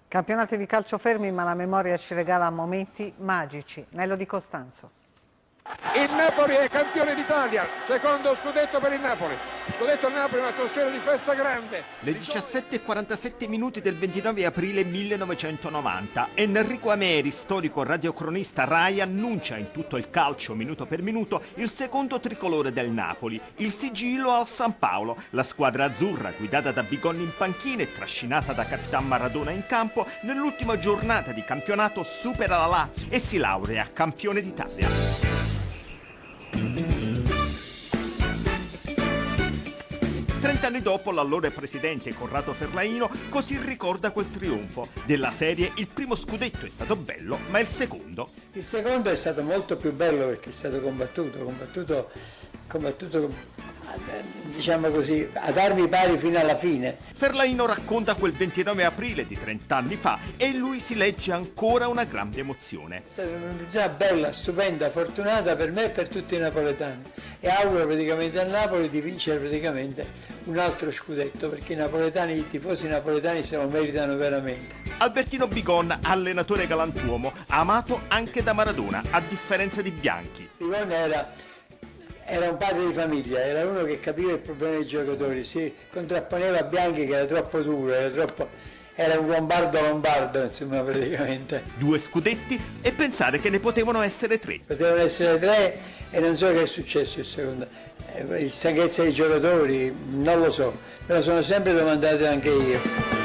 Campionati di calcio fermi, ma la memoria ci regala momenti magici. Nello Di Costanzo. Il Napoli è campione d'Italia, secondo scudetto per il Napoli. Scudetto al Napoli, un'atmosfera di festa grande. Le 17:47 minuti del 29 aprile 1990. Enrico Ameri, storico radiocronista Rai, annuncia in tutto il calcio minuto per minuto il secondo tricolore del Napoli, il sigillo al San Paolo. La squadra azzurra, guidata da Bigonni in panchina e trascinata da Capitan Maradona in campo, nell'ultima giornata di campionato supera la Lazio e si laurea campione d'Italia. 30 anni dopo, l'allora presidente Corrado Ferlaino così ricorda quel trionfo. Della serie il primo scudetto è stato bello, ma il secondo? Il secondo è stato molto più bello perché è stato combattuto diciamo così, ad armi pari fino alla fine. Ferlaino racconta quel 29 aprile di 30 anni fa e in lui si legge ancora una grande emozione. È stata una giornata bella, stupenda, fortunata per me e per tutti i napoletani e auguro praticamente al Napoli di vincere praticamente un altro scudetto perché i tifosi napoletani se lo meritano veramente. Albertino Bigon, allenatore galantuomo, amato anche da Maradona, a differenza di Bianchi. Bigon era un padre di famiglia, era uno che capiva il problema dei giocatori, si contrapponeva a Bianchi che era troppo duro, era un lombardo, insomma, praticamente. 2 scudetti e pensare che ne potevano essere 3. Potevano essere 3 e non so che è successo il secondo. Il stanchezza dei giocatori, non lo so, me lo sono sempre domandato anche io.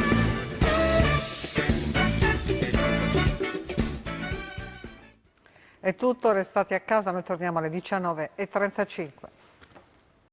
È tutto, restate a casa, noi torniamo alle 19:35.